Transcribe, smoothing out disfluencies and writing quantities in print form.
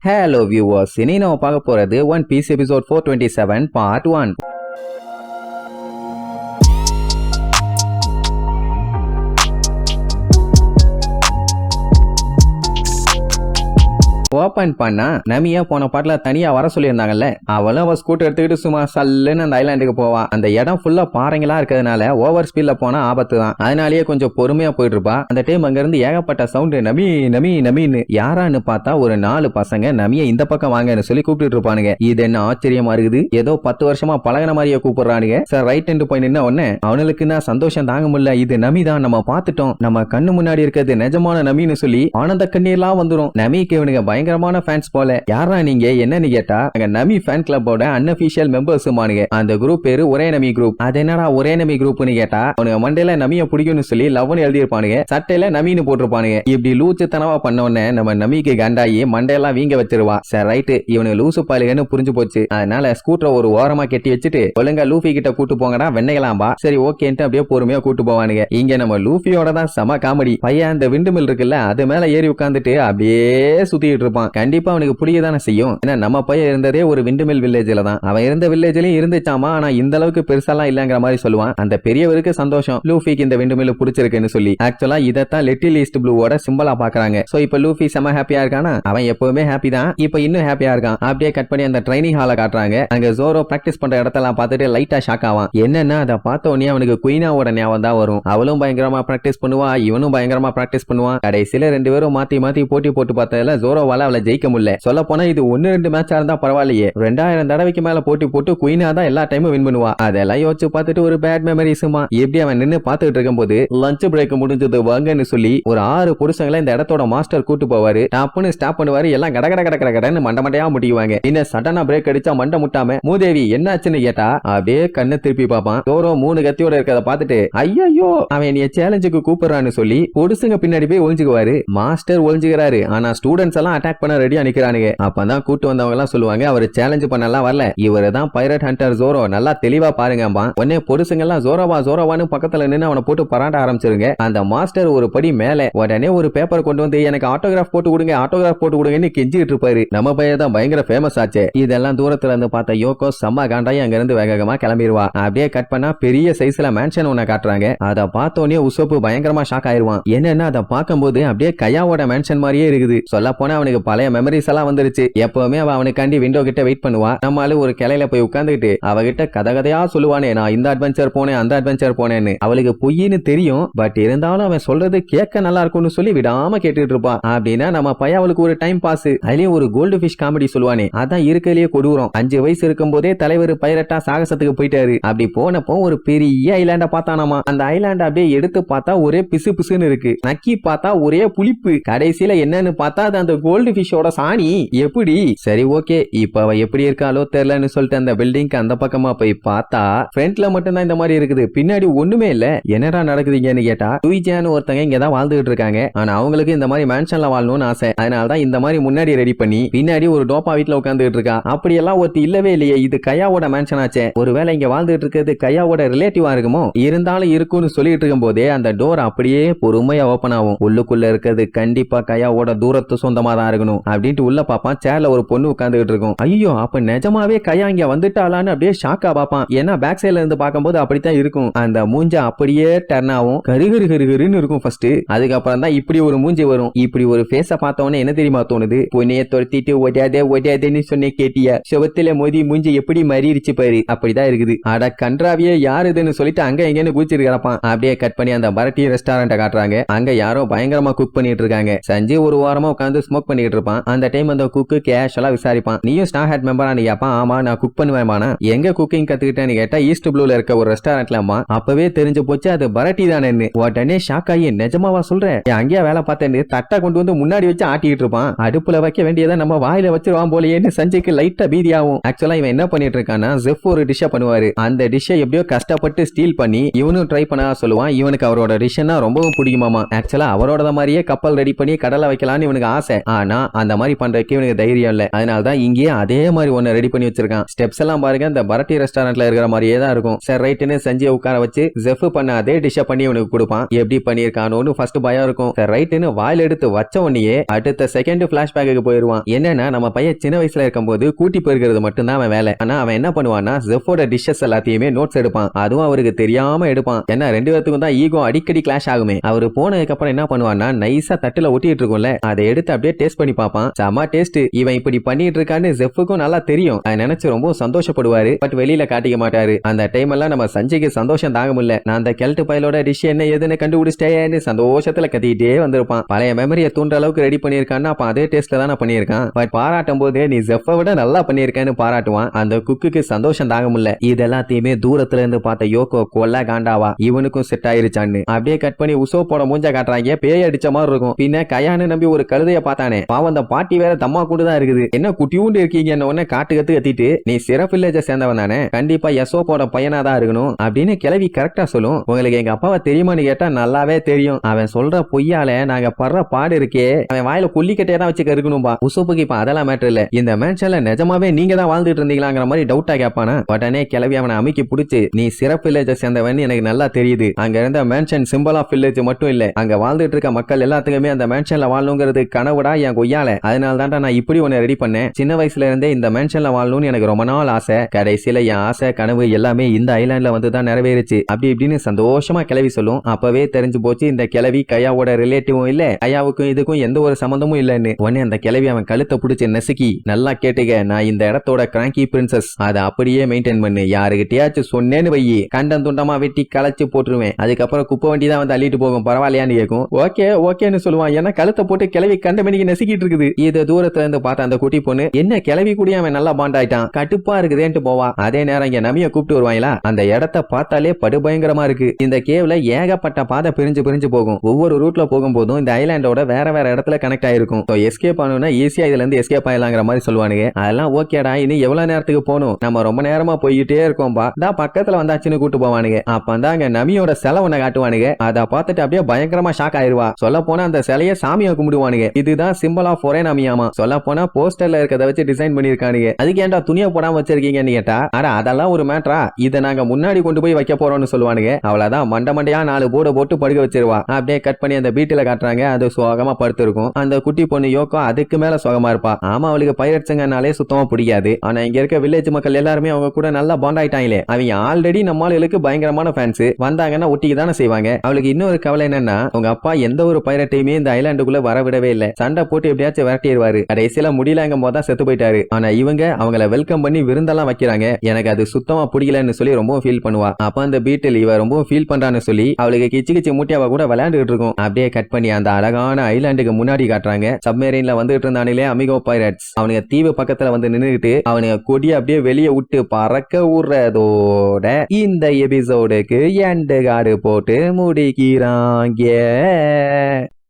Hello viewers, இனி நம்ம பார்க்க போறது One Piece episode 427 part 1. Open பண்ணா நமியா போன பாட்டுல தனியா வர சொல்லியிருந்தாங்கல்ல, அவளும் அவ ஸ்கூட்டர் எடுத்துக்கிட்டு சும்மா சல்லுன்னு அந்த ஐலாண்டுக்கு போவா. அந்த இடம் ஃபுல்லா பாறைங்களா இருக்கிறதுனால ஓவர் ஸ்பீட்ல போனா ஆபத்து தான். அதனாலேயே கொஞ்சம் பொறுமையா போயிட்டு இருப்பா. அந்த டைம் அங்க இருந்து ஏகப்பட்ட சவுண்ட் நமி நமி நமின்னு யாரான்னு பார்த்தா ஒரு 4 பசங்க நமியை இந்த பக்கம் வாங்கன்னு சொல்லி கூப்பிட்டு இருப்பானுங்க. இது என்ன ஆச்சரியமா இருக்குது, ஏதோ 10 வருஷமா பழகின மாதிரியே கூப்பிடுறானுங்க. சார் ரைட் போய் நின்ன உடனே அவனுக்கு நான் சந்தோஷம் தாங்க முடியல. இது நமி தான், நம்ம பார்த்துட்டோம், நம்ம கண்ணு முன்னாடி இருக்கிறது நிஜமான நமின்னு சொல்லி ஆனந்த கண்ணீர்லாம் வந்துடும். நமிக்கு இவனுங்க பயங்கரமான ஃபேன்ஸ் போல. யாரா நீங்க என்னன்னு கேட்டா நமி ஃபேன் கிளப்போட அன்அபிஷியல் மெம்பர்ஸ் மானுங்க. அந்த குரூப் பேரு ஒரே நமி குரூப். அது என்னடா ஒரே நமி குரூப்னு கேட்டா அவனுங்க மண்டையில நமிய பிடிக்கும்னு சொல்லி லவ்னு எழுதி இருப்பானுங்க, சட்டையில நமின்னு போட்டிருப்பானுங்க. இப்படி லூச்சு தனவா பண்ண உடனே நம்ம நமிக்கு கண்டாயி மண்டையெல்லாம் வீங்க வச்சிருவா. சரி ரைட்டு, இவனு லூசு பாலுகன்னு புரிஞ்சு போச்சு. அதனால ஸ்கூட்டரை ஒரு ஓரமா கட்டி வச்சுட்டு ஒழுங்கா லூஃபி கிட்ட கூட்டு போங்கடா வெண்ணைகளாம்பா. சரி ஓகேன்ட்டு அப்படியே பொறுமையா கூட்டு போவானுங்க. இங்க நம்ம லூஃபியோட தான் செம காமெடி. பையன் அந்த விண்டு மில் இருக்குல்ல, அது மேல ஏறி உட்காந்துட்டு அப்படியே சுத்திட்டு இருப்பான். கண்டிப்பா அவனுக்கு புரியதானே செய்யும். ஏன்னா நம்ம பையன் இருந்ததே ஒரு விண்டுமில் வில்லேஜ்ல தான். அவன் இருந்த வில்லேஜ்லயும் இருந்துச்சாமா, ஆனா இந்த அளவுக்கு பெருசாலாம் இல்லங்கிற மாதிரி சொல்லுவான். அந்த பெரியவருக்கு சந்தோஷம், லூஃபிக்கு இந்த விண்டுமில் பிடிச்சிருக்குன்னு சொல்லி. ஆக்சுவலா இதத்தான் லிட்டில் ஈஸ்ட் ப்ளூவோட சிம்பலா பாக்குறாங்க. சோ இப்ப லூஃபி செம ஹாப்பியா இருக்கானா, அவன் எப்பவுமே ஹாப்பி தான், இப்ப இன்னும் ஹாப்பியா இருக்கான். அப்படியே கட் பண்ணி அந்த ட்ரைனிங் ஹால காட்டுறாங்க. அங்க ஜோரோ பிராக்டிஸ் பண்ற இடத்தெல்லாம் பார்த்துட்டு லைட்டா ஷாக் ஆவான். என்னன்னா அதை பார்த்த உடனே அவனுக்கு குயினாவோட ஞாபகம் தான் வரும். அவளும் பயங்கரமா பிராக்டிஸ் பண்ணுவா, இவனும் பயங்கரமா பிராக்டிஸ் பண்ணுவான். கடைசியில 2 பேரும் மாத்தி மாத்தி போட்டி போட்டு பார்த்ததுல ஜோரோவால அவளை ஜெயிக்க முடியல. சொல்ல போனா இது 1-2 மேட்சா இருந்தா பரவாயில்லையே, 2000 தடவைக்கு மேல போட்டி போட்டு குயினா தான் எல்லா டைமும் வின் பண்ணுவா. அதெல்லாம் யோசிச்சு பார்த்துட்டு ஒரு பேட் மெமரிஸ்மா. எப்படி அவன் நின்னு பார்த்துட்டு இருக்கும்போது லஞ்ச் பிரேக் முடிஞ்சது வாங்கன்னு சொல்லி ஒரு 6 புருஷங்களை இந்த இடத்தோட மாஸ்டர் கூட்டு போவாரு. டாப்னு ஸ்டாப் பண்ணுவாரு. எல்லாம் கட கட கட கட கடன்னு மண்ட மண்டையா முடிக்குவாங்க. இன்னும் சடனா பிரேக் அடிச்சா மண்டை முட்டாம மூதேவி என்னாச்சுன்னு கேட்டா அப்படியே கண்ணை திருப்பி பார்ப்பான். தோரோ 3 கத்தியோட இருக்கத பார்த்துட்டு ஐயோ அவன் என்னைய சேலஞ்சுக்கு கூப்பிடுறான்னு சொல்லி பொடுசுங்க பின்னாடி போய் ஒளிஞ்சுக்குவாரு. மாஸ்டர் ஒளிஞ்சுக்கிறாரு, ஆனா ஸ்டூடெண்ட்ஸ் எல்லாம் அட்டாக் பண்ண ரெடியா நிக்கிறானுங்க. அப்பதான் கூட்டு வந்தவங்க எல்லாம் சொல்லுவாங்க, அவர் சேலஞ்ச் பண்ணலாம் வரல, இவரு தான் பைரட் ஹண்டர் ஜோரோ, நல்லா தெளிவா பாருங்கப்பா. உடனே பொடுசுங்க எல்லாம் ஜோரோவா ஜோரோவான்னு பக்கத்துல நின்று அவனை போட்டு பராட்ட ஆரம்பிச்சிருங்க. அந்த மாஸ்டர் ஒரு படி மேல உடனே ஒரு பேப்பர் கொண்டு வந்து எனக்கு ஆட்டோகிராஃப் போட்டு கொடுங்க, ஆட்டோகிராஃப் போட்டு கொடுங்கன்னு கெஞ்சிட்டு இருப்பாரு. நம்ம பையன் தான் பயங்கர ஃபேமஸ் ஆச்சு. இதெல்லாம் தூரத்துல இருந்து பார்த்த யோகோ செம்ம காண்டாயி அங்க இருந்து வேகமா கிளம்பிடுவா. அப்படியே கட் பண்ணா பெரிய சைஸ்ல மேன்ஷன் ஒண்ணு காட்டுறாங்க. அதை பார்த்தோன்னே உசோப்பு பயங்கரமா ஷாக் ஆயிருவான். என்னன்னா அதை பார்க்கும்போது அப்படியே கையாவோட மேன்ஷன் மாதிரியே இருக்குது. சொல்ல போனா அவனுக்கு பழைய மெமரிஸ் எல்லாம் வந்துருச்சு. எப்பவுமே அவனுக்காண்டி விண்டோ கிட்ட வெயிட் பண்ணுவா. நம்மளால ஒரு கிளையில போய் உட்கார்ந்துட்டு அவகிட்ட கதை கதையா சொல்லுவானே, நான் இந்த அட்வென்ச்சர் போனேன் அந்த அட்வென்ச்சர் போனேன்னு. அவளுக்கு பொய்ன்னு தெரியும், பட் இருந்தாலும் அவன் சொல்றது கேட்க நல்லா இருக்கும்னு சொல்லி விடாம கேட்டுட்டு இருப்பான். அப்படின்னா நம்ம பையன் அவளுக்கு ஒரு டைம் பாஸ். அதுலயும் ஒரு கோல்டு ஃபிஷ் காமெடி சொல்லுவானே, அதான் இருக்கலையே கொடூரம். 5 வயசு இருக்கும் போதே தலைவர் பைரட்டா சாகசத்துக்கு போயிட்டாரு. அப்படி போனப்போ ஒரு பெரிய ஐலாண்ட பார்த்தானாமா. அந்த ஐலாண்ட அப்படியே எடுத்து பார்த்தா ஒரே பிசு பிசுன்னு இருக்கு, நக்கி பார்த்தா ஒரே புளிப்பு. கடைசியில என்னன்னு பார்த்தா அது அந்த கோல்டு ஃபிஷோட சாணி. எப்படி சரி ஓகே, இப்ப அவ எப்படி இருக்காலோ தெரியலன்னு சொல்லிட்டு அந்த பில்டிங்க்கு அந்த பக்கமா போய் பார்த்தா ஃப்ரண்ட்ல மட்டும் தான் இந்த மாதிரி இருக்குது, பின்னாடி ஒண்ணுமே இல்ல. என்னடா நடக்குதுங்கன்னு கேட்டா டுயிஜான்னு ஒருத்தங்க இங்கதான் வாழ்ந்துட்டு இருக்காங்க. ஆனா அவங்களுக்கு இந்த மாதிரி மேன்ஷன்ல வாழணும்னு ஆசை. அதனாலதான் இந்த மாதிரி முன்னாடி ரெடி பண்ணி பின்னாடி ஒரு டோப்பா வீட்டுல உட்காந்துட்டு இருக்கா. அப்படி எல்லாம் ஒருத்தி இல்லவே இல்லையே, இது கையாவோட மேன்ஷன் ஆச்சே. ஒருவேளை இங்க வாழ்ந்துட்டு இருக்கிறது கையாவோட ரிலேட்டிவா இருக்குமோ, இருந்தாலும் இருக்கும்னு சொல்லிட்டு இருக்கும் போதே அந்த டோர் அப்படியே பொறுமையா ஓபன் ஆகும். உள்ளுக்குள்ள இருக்கிறது கண்டிப்பா கையாவோட தூரத்து சொந்தமா தான் இருக்கணும் அப்படின்ட்டு உள்ள பாப்பான். சேர்ல ஒரு பொண்ணு உட்கார்ந்துட்டு இருக்கும். ஐயோ அப்ப நிஜமாவே கையா இங்க வந்துட்டாளான்னு அப்படியே ஷாக்கா பாப்பான். ஏன்னா பேக் சைடுல இருந்து பார்க்கும்போது அப்படித்தான் இருக்கும். அந்த மூஞ்ச அப்படியே டர்ன் ஆகும், கருகரு கருகருன்னு இருக்கும் ஃபர்ஸ்ட். அதுக்கப்புறம் தான் இப்படி ஒரு மூஞ்சி வரும். இப்படி ஒரு ஃபேஸ பார்த்தவொடனே என்ன தெரியுமா தோணுது, பொண்ணைய தொடுத்திட்டு ஒடாதே ஒடாதேன்னு சொன்னே கேட்டியா, செவத்துல மோதி மூஞ்சி எப்படி மறிடுச்சு பாரு, அப்படிதான் இருக்குது. அட கன்றாவியே யாருதுன்னு சொல்லிட்டு அங்க எங்கன்னு கூச்சிட்டு கிடப்பான். அப்படியே கட் பண்ணி அந்த பரட்டி ரெஸ்டாரண்ட காட்டுறாங்க. அங்க யாரோ பயங்கரமா குக் பண்ணிட்டு இருக்காங்க. சஞ்சய் ஒரு வாரமா உட்காந்து ஸ்மோக் பண்ணிட்டு இருப்பான். அந்த டைம் அந்த குக்கு கேஷுவலா விசாரிப்பான், நீயும் ஸ்டார் ஹேட் மெம்பரா நீ கேப்பான். ஆமா நான் குக் பண்ணுவேன். எங்க குக்கிங் கத்துக்கிட்டேன்னு கேட்டா ஈஸ்ட் ப்ளூல இருக்க ஒரு ரெஸ்டாரண்ட்லமா. அப்பவே தெரிஞ்சு போச்சு அது பரட்டி தானே. உடனே ஷாக் ஆகி நிஜமாவா சொல்றேன், அங்கேயே வேலை பார்த்தேன்னு தட்டை கொண்டு வந்து முன்னாடி வச்சு ஆட்டிட்டு இருப்பான். அடுப்புல வைக்க வேண்டியதை நம்ம வாயில வச்சிருவான் போலயேன்னு சஞ்சய்க்கு லைட்டா பீதியாகும். ஆக்சுவலா இவன் என்ன பண்ணிட்டு இருக்கான்னா ஜெஃப் ஒரு டிஷ்ஷை பண்ணுவாரு. அந்த டிஷ்ஷை எப்படியோ கஷ்டப்பட்டு ஸ்டீல் பண்ணி இவனும் ட்ரை பண்ண சொல்லுவான். இவனுக்கு அவரோட டிஷ்னா ரொம்பவும் பிடிக்குமாமா. ஆக்சுவலா அவரோட மாதிரியே கப்பல் ரெடி பண்ணி கடலை வைக்கலாம்னு இவனுக்கு ஆசை. ஆனா ஆனா அந்த மாதிரி பண்றதுக்கு இவனுக்கு தைரியம் இல்ல. அதனாலதான் இங்கேயே அதே மாதிரி ஒன்னு ரெடி பண்ணி வச்சிருக்கான். ஸ்டெப்ஸ் எல்லாம் பாருங்க இந்த பரட்டி ரெஸ்டாரண்ட்ல இருக்கிற மாதிரியே தான் இருக்கும். சரி ரைட்டுன்னு சஞ்சய் உட்கார வச்சு ஜெஃப் பண்ண அதே டிஷ்ஷை பண்ணி இவனுக்கு கொடுப்பான். எப்படி பண்ணிருக்கானோன்னு ஃபர்ஸ்ட் பயம் இருக்கும். சரி ரைட்டுன்னு வாயில் எடுத்து வச்ச உடனே அடுத்த செகண்ட் பிளாஷ்பேக்கு போயிருவான். என்னன்னா நம்ம பையன் சின்ன வயசுல இருக்கும்போது கூட்டி போயிருக்கிறது மட்டும்தான் அவன் வேலை. ஆனா அவன் என்ன பண்ணுவான்னா ஜெஃபோட டிஷ்ஷஸ் எல்லாத்தையுமே நோட்ஸ் எடுப்பான். அதுவும் அவருக்கு தெரியாம எடுப்பான். ஏன்னா ரெண்டு பேருக்கும் தான் ஈகோ அடிக்கடி கிளாஷ் ஆகுமே. அவரு போனதுக்கு அப்புறம் என்ன பண்ணுவான்னா நைஸா தட்டுல ஒட்டிட்டு இருக்கும்ல அதை எடுத்து அப்படியே டேஸ்ட் பண்ணி பார்ப்பான். செம டேஸ்ட். இவன் இப்படி பண்ணிட்டு இருக்கான்னு ஜெஃபுக்கும் நல்லா தெரியும். அதை நினைச்சு ரொம்ப சந்தோஷப்படுவாரு. பட் வெளியில காட்டிக்க மாட்டாரு. அந்த டைம் எல்லாம் நம்ம சஞ்சய்க்கு சந்தோஷம் தாங்க முடியல. நான் அந்த கெல்ட் பயலோட டிஷ் என்ன ஏதுன்னு கண்டுபிடிச்சிட்டேன்னு சந்தோஷத்துல கத்திட்டே வந்திருப்பான். பழைய மெமரியை தூண்டுற அளவுக்கு ரெடி பண்ணிருக்கான்னு அப்ப அதே டேஸ்ட்ல தான் பண்ணிருக்கான். பட் பாராட்டும் போது நீ ஜெஃபை விட நல்லா பண்ணிருக்கேன்னு பாராட்டுவான். அந்த குக்குக்கு சந்தோஷம் தாங்க முடியல. இது எல்லாத்தையுமே தூரத்துல இருந்து பார்த்த யோகோ கொல்ல காண்டாவா இவனுக்கும் செட் ஆயிருச்சான்னு அப்படியே கட் பண்ணி உசோ போட மூஞ்ச காட்டுறாங்க. பேய் அடிச்ச மாதிரி இருக்கும். பின்ன கையான்னு நம்பி ஒரு கழுதைய பார்த்தானே பாவம் அந்த பாட்டி வேற தம்மா கூட தான் இருக்குது. என்ன குட்டியூண்டு இருக்கீங்க உடனே காட்டு கத்து கத்திட்டு நீ சிறப்பு வில்லேஜ சேர்ந்தவன் தானே கண்டிப்பா யசோப்போட பையனா தான் இருக்கணும் அப்படின்னு கிளவி கரெக்டா சொல்லும். உங்களுக்கு எங்க அப்பாவை தெரியுமான்னு கேட்டா நல்லாவே தெரியும். அவன் சொல்ற பொய்யால நாங்க படுற பாடு இருக்கே அவன் வாயில கொல்லிக்கட்டையே தான் வச்சு இருக்கணும்பா. உசோப்புக்கு இப்ப அதெல்லாம் மேட்டர் இல்ல. இந்த மேன்ஷன்ல நிஜமாவே நீங்க தான் வாழ்ந்துட்டு இருந்தீங்களாங்கிற மாதிரி டவுட்டா கேட்பானா. உடனே கிளவி அவனை அமைக்கி பிடிச்சு நீ சிறப்பு வில்லேஜ சேர்ந்தவன் எனக்கு நல்லா தெரியுது. அங்க இருந்த மேன்ஷன் சிம்பிள் ஆஃப் வில்லேஜ் மட்டும் இல்ல அங்க வாழ்ந்துட்டு இருக்க மக்கள் எல்லாத்துக்குமே அந்த மேன்ஷன்ல வாழணுங்கிறது கனவுடா என் கொய்யால. அதனால தான்டா நான் இப்படி ஒன்னு ரெடி பண்ணேன். சின்ன வயசுல இருந்தே இந்த மேன்ஷன்ல வாழணும்னு எனக்கு ரொம்ப நாள் ஆசை. கடைசியில என் ஆசை கனவு எல்லாமே இந்த ஐலாண்ட்ல வந்து தான் நிறைவேறுச்சு அப்படி இப்படின்னு சந்தோஷமா கிளவி சொல்லும். அப்பவே தெரிஞ்சு போச்சு இந்த கிளவி கையாவோட ரிலேட்டிவும் இல்ல கையாவுக்கும் இதுக்கும் எந்த ஒரு சம்பந்தமும் இல்லன்னு. உடனே அந்த கிளவி அவன் கழுத்தை பிடிச்சு நெசுக்கி நல்லா கேட்டுக்க நான் இந்த இடத்தோட கிராங்கி பிரின்சஸ் அதை அப்படியே மெயின்டைன் பண்ணு. யாருகிட்டயாச்சும் சொன்னேன்னு வையி கண்டம் துண்டமா வெட்டி களைச்சு போட்டுருவேன். அதுக்கப்புறம் குப்பை வண்டி தான் வந்து அள்ளிட்டு போகும் பரவாயில்லையான்னு கேட்கும். ஓகே ஓகேன்னு சொல்லுவான். ஏன்னா கழுத்தை போட்டு கிளவி கண்ட மணிக்கு நெசுக்கிட்டு இருக்குது. இது தூரத்துல இருந்து பார்த்த அந்த குட்டி பொண்ணு என்ன கிளவி கூட அவன் நல்லா பாண்ட் ஆயிட்டான் கட்டுப்பா இருக்குதேன்ட்டு போவா. அதே நேரம் இங்க நமிய கூப்பிட்டு வருவாங்களா அந்த இடத்த பார்த்தாலே படுபயங்கரமா இருக்கு. இந்த கேவ்ல ஏகப்பட்ட பாதை பிரிஞ்சு பிரிஞ்சு போகும். ஒவ்வொரு ரூட்ல போகும்போதும் இந்த ஐலாண்டோட வேற வேற இடத்துல கனெக்ட் ஆயிருக்கும். எஸ்கேப் ஆகணும்னா ஈஸியா இதுல இருந்து எஸ்கேப் ஆயிடலாங்கிற மாதிரி சொல்லுவானுங்க. அதெல்லாம் ஓகேடா இனி எவ்வளவு நேரத்துக்கு போகணும் நம்ம ரொம்ப நேரமா போய்கிட்டே இருக்கோம்பா தான் பக்கத்துல வந்தாச்சுன்னு கூட்டு போவானுங்க. அப்பதான் அங்க நமியோட சிலை ஒண்ண காட்டுவானுங்க. அதை பார்த்துட்டு அப்படியே பயங்கரமா ஷாக் ஆயிருவா. சொல்ல போனா அந்த சிலையை சாமியை கும்பிடுவானுங்க. இதுதான் சிம்பிள் ஆஃப் ஒரே நமியாமா. சொல்ல போனா போஸ்டர்ல இருக்கிறத வச்சு டிசைன் பண்ணிருக்கானுங்க. அதுக்கு ஏன்டா துணியை போடாம வச்சிருக்கீங்கன்னு கேட்டா அட அதெல்லாம் ஒரு மேட்டரா இதை நாங்க முன்னாடி கொண்டு போய் வைக்க போறோம்னு சொல்லுவானுங்க. அவ்வளவுதான் மண்ட மண்டையா 4 போர்டு போட்டு படுக்க வச்சிருவா. அப்படியே கட் பண்ணி அந்த பீட்டில காட்டுறாங்க. அது சோகமா படுத்திருக்கும். அந்த குட்டி பொண்ணு யோகோ அதுக்கு மேல சோகமா இருப்பா. ஆமா அவளுக்கு பைரட்ஸுங்கனாலே சுத்தமா பிடிக்காது. ஆனா இங்க இருக்க வில்லேஜ் மக்கள் எல்லாருமே அவங்க கூட நல்லா பாண்ட் ஆயிட்டாங்களே. அவங்க ஆல்ரெடி நம்ம ஆளுகளுக்கு பயங்கரமான ஃபேன்ஸ் வந்தாங்கன்னா ஒட்டிக்கு தானே செய்வாங்க. அவளுக்கு இன்னொரு கவலை என்னன்னா அவங்க அப்பா எந்த ஒரு பைரட்டையுமே இந்த ஐலாண்டுக்குள்ள வர விடவே இல்ல. சண்டை போட்டு எப்படியாச்சும் விரட்டிடுவாரு. கடைசியில முடியலங்கும் போதான் செத்து போயிட்டாரு. ஆனா இவங்க அவங்கள வெல்கம் பண்ணி விருந்தெல்லாம் வைக்கிறாங்க. எனக்கு அது சுத்தமா பிடிக்கலன்னு சொல்லி ரொம்ப ஃபீல் பண்ணுவா. அப்ப அந்த பீட்டில் இவ ரொம்ப ஃபீல் பண்றான்னு சொல்லி அவளுக்கு கிச்சு கிச்சு மூட்டியாவ கூட விளையாண்டுட்டு இருக்கும். அப்படியே கட் பண்ணி அந்த அழகான ஐலாண்டுக்கு முன்னாடி காட்டுறாங்க. சப்மேரின்ல வந்துட்டு இருந்தானே அமிகோ பைரட்ஸ் அவனுக்கு தீவு பக்கத்துல வந்து நின்னுட்டு அவனுக்கு கொடி அப்படியே வெளியே விட்டு பறக்க விடுறதோட இந்த எபிசோடுக்கு எண்டு கார்டு போட்டு முடிக்கிறாங்க.